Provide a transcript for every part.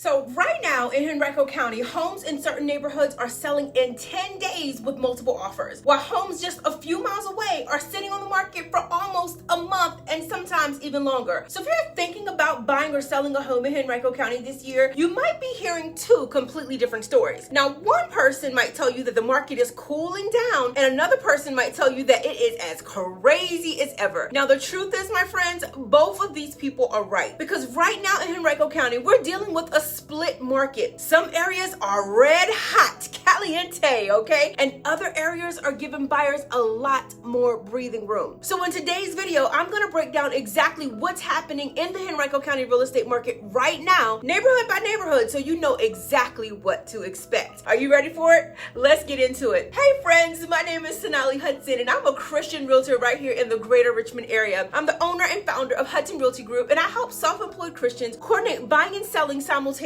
So right now in Henrico County, homes in certain neighborhoods are selling in 10 days with multiple offers, while homes just a few miles away are sitting on the market for almost a month and sometimes even longer. So if you're thinking about buying or selling a home in Henrico County this year, you might be hearing two completely different stories. Now, one person might tell you that the market is cooling down, and another person might tell you that it is as crazy as ever. Now, the truth is, my friends, both of these people are right, because right now in Henrico County, we're dealing with a split market. Some areas are red hot, caliente, okay? And other areas are giving buyers a lot more breathing room. So in today's video, I'm gonna break down exactly what's happening in the Henrico County real estate market right now, neighborhood by neighborhood, so you know exactly what to expect. Are you ready for it? Let's get into it. Hey friends, my name is Sonali Hutson, and I'm a Christian realtor right here in the greater Richmond area. I'm the owner and founder of Hutson Realty Group, and I help self-employed Christians coordinate buying and selling simultaneously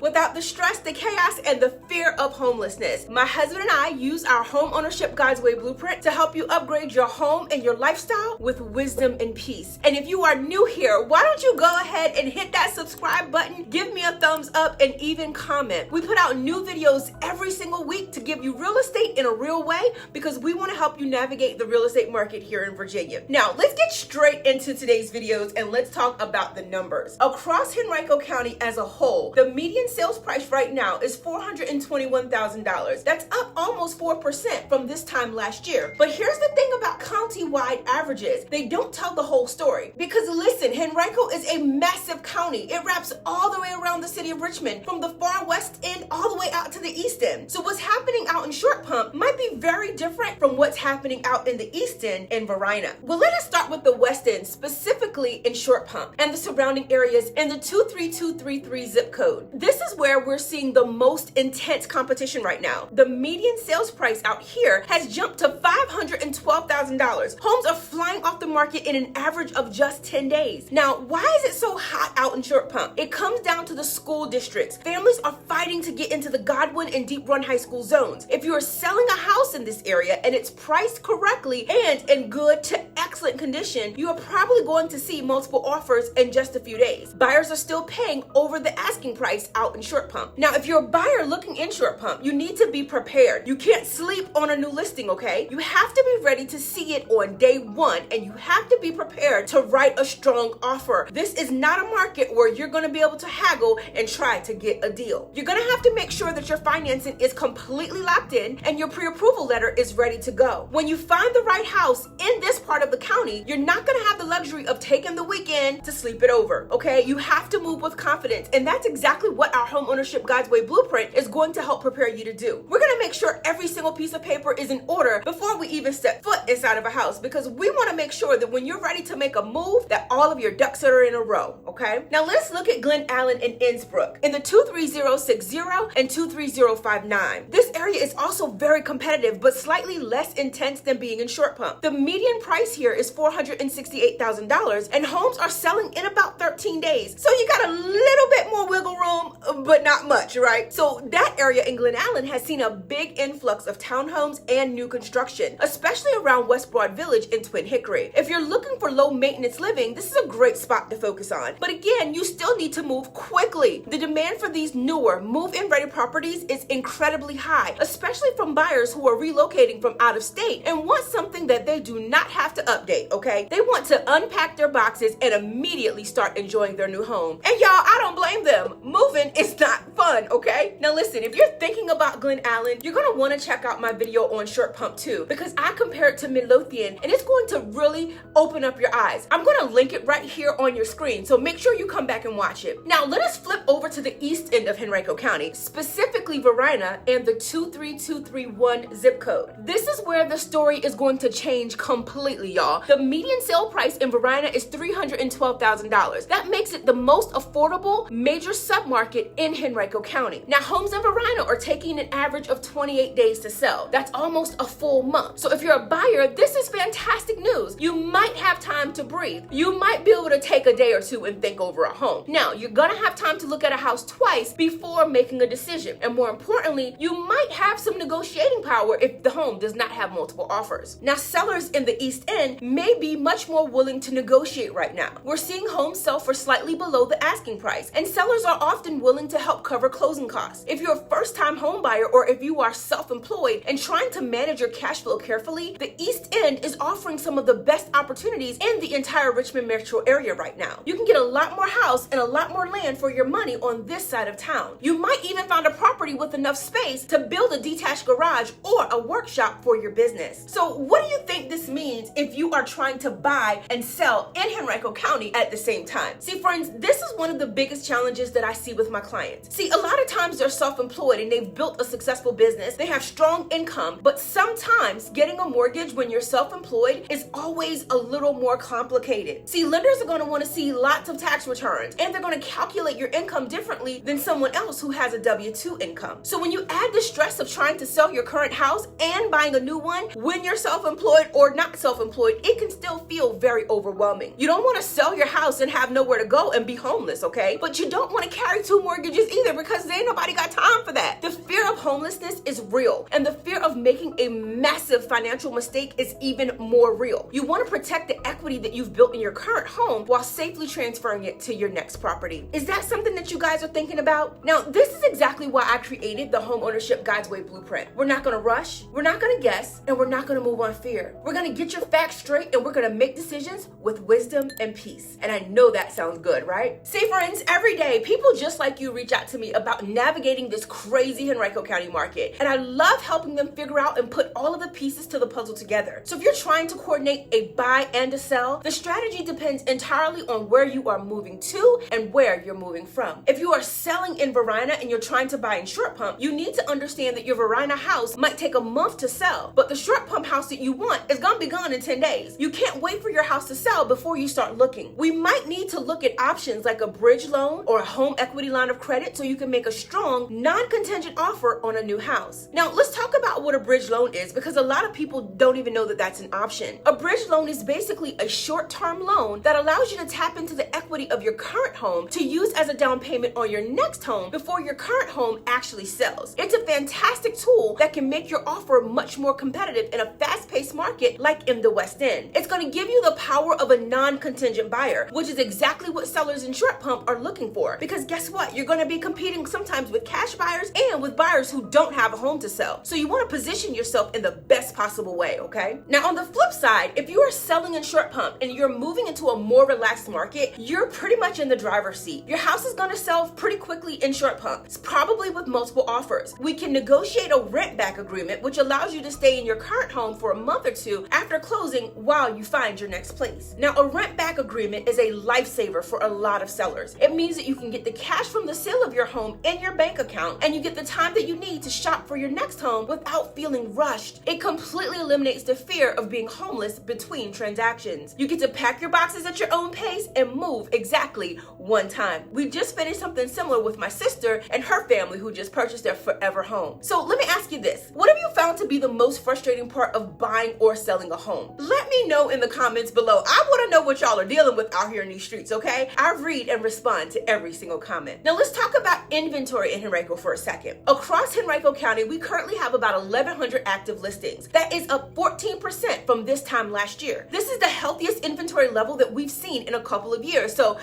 without the stress, the chaos, and the fear of homelessness. My husband and I use our home ownership God's Way blueprint to help you upgrade your home and your lifestyle with wisdom and peace. And if you are new here, why don't you go ahead and hit that subscribe button, give me a thumbs up, and even comment. We put out new videos every single week to give you real estate in a real way, because we want to help you navigate the real estate market here in Virginia. Now, let's get straight into today's videos and let's talk about the numbers. Across Henrico County as a whole, the median sales price right now is $421,000. That's up almost 4% from this time last year. But here's the thing about county-wide averages. They don't tell the whole story. Because listen, Henrico is a massive county. It wraps all the way around the city of Richmond, from the far west end all the way out to the east end. So what's happening out in Short Pump might be very different from what's happening out in the east end in Varina. Well, let us start with the west end, specifically in Short Pump and the surrounding areas in the 23233 zip code. This is where we're seeing the most intense competition right now. The median sales price out here has jumped to $512,000. Homes are flying off the market in an average of just 10 days. Now, why is it so hot out in Short Pump? It comes down to the school districts. Families are fighting to get into the Godwin and Deep Run high school zones. If you are selling a house in this area and it's priced correctly and in good to excellent condition, you are probably going to see multiple offers in just a few days. Buyers are still paying over the asking price out in Short Pump. Now, if you're a buyer looking in Short Pump, you need to be prepared. You can't sleep on a new listing, okay? You have to be ready to see it on day one, and you have to be prepared to write a strong offer. This is not a market where you're going to be able to haggle and try to get a deal. You're going to have to make sure that your financing is completely locked in and your pre-approval letter is ready to go. When you find the right house in this part of the county, you're not going to have the luxury of taking the weekend to sleep it over, okay? You have to move with confidence, and that's exactly what our home ownership God's Way blueprint is going to help prepare you to do. We're going to make sure every single piece of paper is in order before we even step foot inside of a house, because we want to make sure that when you're ready to make a move, that all of your ducks are in a row, okay? Now let's look at Glen Allen and Innsbrook in the 23060 and 23059. This area is also very competitive, but slightly less intense than being in Short Pump. The median price here is $468,000, and homes are selling in about 13 days. So you got a little bit more wiggle room, but not much, right? So that area in Glen Allen has seen a big influx of townhomes and new construction, especially around West Broad Village in Twin Hickory. If you're looking for low maintenance living, this is a great spot to focus on. But again, you still need to move quickly. The demand for these newer move-in ready properties is incredibly high, especially from buyers who are relocating from out of state and want something that they do not have to update, okay? They want to unpack their boxes and immediately start enjoying their new home. And y'all, I don't blame them. Moving is not fun, okay? Now listen, if you're thinking about Glen Allen, you're gonna wanna check out my video on Short Pump too, because I compare it to Midlothian, and it's going to really open up your eyes. I'm gonna link it right here on your screen, so make sure you come back and watch it. Now let us flip over to the east end of Henrico County, specifically Varina and the 23231 zip code. This is where the story is going to change completely, y'all. The median sale price in Varina is $312,000. That makes it the most affordable major submarket in Henrico Henrico County. Now, homes in Varina are taking an average of 28 days to sell. That's almost a full month. So if you're a buyer, this is fantastic news. You might have time to breathe. You might be able to take a day or two and think over a home. Now, you're gonna have time to look at a house twice before making a decision. And more importantly, you might have some negotiating power if the home does not have multiple offers. Now, sellers in the East End may be much more willing to negotiate right now. We're seeing homes sell for slightly below the asking price, and sellers are often willing to help cover closing costs. If you're a first-time home buyer or if you are self-employed and trying to manage your cash flow carefully, the East End is offering some of the best opportunities in the entire Richmond metro area right now. You can get a lot more house and a lot more land for your money on this side of town. You might even find a property with enough space to build a detached garage or a workshop for your business. So what do you think this means if you are trying to buy and sell in Henrico County at the same time? See, friends, this is one of the biggest challenges that I see with my clients. See, a lot of times they're self-employed and they've built a successful business. They have strong income, but sometimes getting a mortgage when you're self-employed is always a little more complicated. See, lenders are going to want to see lots of tax returns, and they're going to calculate your income differently than someone else who has a W-2 income. So when you add the stress of trying to sell your current house and buying a new one when you're self-employed or not self-employed, it can still feel very overwhelming. You don't want to sell your house and have nowhere to go and be homeless, okay? But you don't want to carry two mortgages either, because ain't nobody got time for that. The fear of homelessness is real, and the fear of making a massive financial mistake is even more real. You want to protect the equity that you've built in your current home while safely transferring it to your next property. Is that something that you guys are thinking about? Now, this is exactly why I created the Home Ownership God's Way Blueprint. We're not going to rush, we're not going to guess, and we're not going to move on fear. We're going to get your facts straight, and we're going to make decisions with wisdom and peace. And I know that sounds good, right? See, friends, every day, people just like you reach out to me about navigating this crazy Henrico County market. And I love helping them figure out and put all of the pieces to the puzzle together. So if you're trying to coordinate a buy and a sell, the strategy depends entirely on where you are moving to and where you're moving from. If you are selling in Varina and you're trying to buy in Short Pump, you need to understand that your Varina house might take a month to sell, but the Short Pump house that you want is gonna be gone in 10 days. You can't wait for your house to sell before you start looking. We might need to look at options like a bridge loan or a home equity line of credit so you can make a strong, non-contingent offer on a new house. Now, let's talk about what a bridge loan is, because a lot of people don't even know that that's an option. A bridge loan is basically a short-term loan that allows you to tap into the equity of your current home to use as a down payment on your next home before your current home actually sells. It's a fantastic tool that can make your offer much more competitive in a fast-paced market like in the West End. It's going to give you the power of a non-contingent buyer, which is exactly what sellers in Short Pump are looking for. Because guess what? You're going to be competing sometimes with cash buyers and with buyers who don't have a home to sell. So you want to position yourself in the best possible way, okay? Now, on the flip side, if you are selling in Short Pump and you're moving into a more relaxed market, you're pretty much in the driver's seat. Your house is going to sell pretty quickly in Short Pump. It's probably with multiple offers. We can negotiate a rent back agreement, which allows you to stay in your current home for a month or two after closing while you find your next place. Now, a rent back agreement is a lifesaver for a lot of sellers. It means that you can get the cash from the sale of your home in your bank account, and you get the time that you need to shop for your next home without feeling rushed. It completely eliminates the fear of being homeless between transactions. You get to pack your boxes at your own pace and move exactly one time. We just finished something similar with my sister and her family who just purchased their forever home. So let me ask you this. What have you found to be the most frustrating part of buying or selling a home? Let me know in the comments below. I want to know what y'all are dealing with out here in these streets, okay? I read and respond to every single comment. Now let's talk about inventory in Henrico for a second. Across Henrico County, we currently have about 1,100 active listings. That is up 14% from this time last year. This is the healthiest inventory level that we've seen in a couple of years. So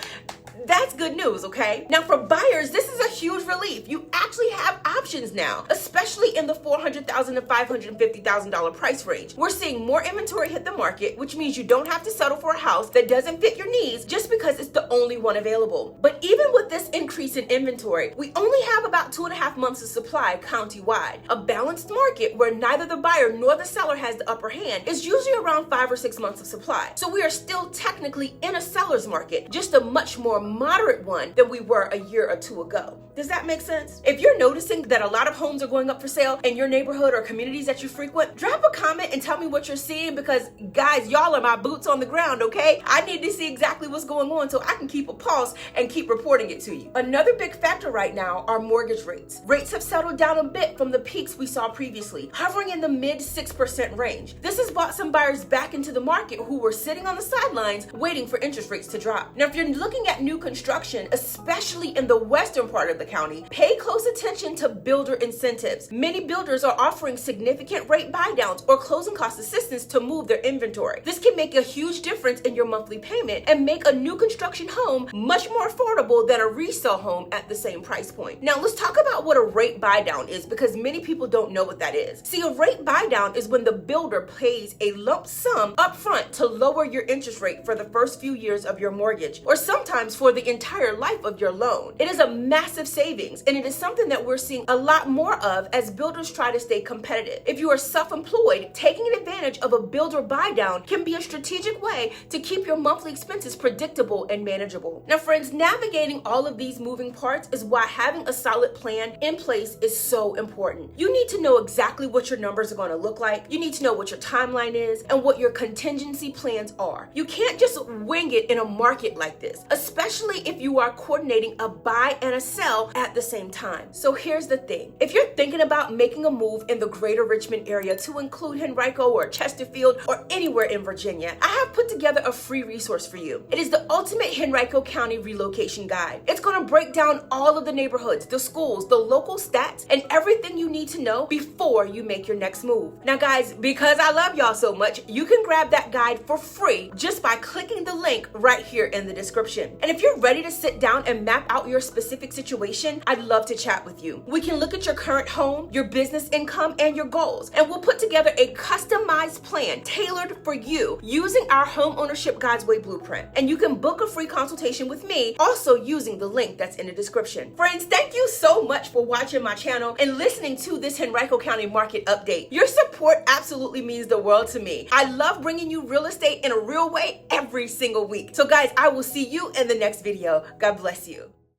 that's good news, okay? Now for buyers, this is a huge relief. You actually have options now, especially in the $400,000 to $550,000 price range. We're seeing more inventory hit the market, which means you don't have to settle for a house that doesn't fit your needs just because it's the only one available. But even with this increase in inventory, we only have about 2.5 months of supply countywide. A balanced market where neither the buyer nor the seller has the upper hand is usually around 5 or 6 months of supply. So we are still technically in a seller's market, just a much more moderate one than we were a year or two ago. Does that make sense? If you're noticing that a a lot of homes are going up for sale in your neighborhood or communities that you frequent, drop a comment and tell me what you're seeing, because guys, y'all are my boots on the ground, okay? I need to see exactly what's going on so I can keep a pulse and keep reporting it to you. Another big factor right now are mortgage rates. Rates have settled down a bit from the peaks we saw previously, hovering in the mid 6% range. This has brought some buyers back into the market who were sitting on the sidelines waiting for interest rates to drop. Now, if you're looking at new construction, especially in the western part of the county, pay close attention to builder incentives. Many builders are offering significant rate buydowns or closing cost assistance to move their inventory. This can make a huge difference in your monthly payment and make a new construction home much more affordable than a resale home at the same price point. Now, let's talk about what a rate buydown is, because many people don't know what that is. See, a rate buydown is when the builder pays a lump sum upfront to lower your interest rate for the first few years of your mortgage, or sometimes for the entire life of your loan. It is a massive savings, and it is something that we're seeing a lot more of as builders try to stay competitive. If you are self-employed, taking advantage of a builder buydown can be a strategic way to keep your monthly expenses predictable and manageable. Now, friends, navigating all of these moving parts is why having a solid plan in place is so important. You need to know exactly what your numbers are going to look like. You need to know what your timeline is and what your contingency plans are. You can't just wing it in a market like this, especially if you are coordinating a buy and a sell at the same time. So here's the thing. If you're thinking about making a move in the greater Richmond area, to include Henrico or Chesterfield or anywhere in Virginia, I have put together a free resource for you. It is the ultimate Henrico County relocation guide. It's going to break down all of the neighborhoods, the schools, the local stats, and everything you need to know before you make your next move. Now, guys, because I love y'all so much, you can grab that guide for free just by clicking the link right here in the description. And if you're ready to sit down and map out your specific situation, I'd love to chat with you. We can look at your current home, your business income, and your goals, and we'll put together a customized plan tailored for you using our Home Ownership God's Way blueprint. And you can book a free consultation with me also using the link that's in the description. Friends, thank you so much for watching my channel and listening to this Henrico County market update. Your support absolutely means the world to me. I love bringing you real estate in a real way every single week. So guys, I will see you in the next video. God bless you.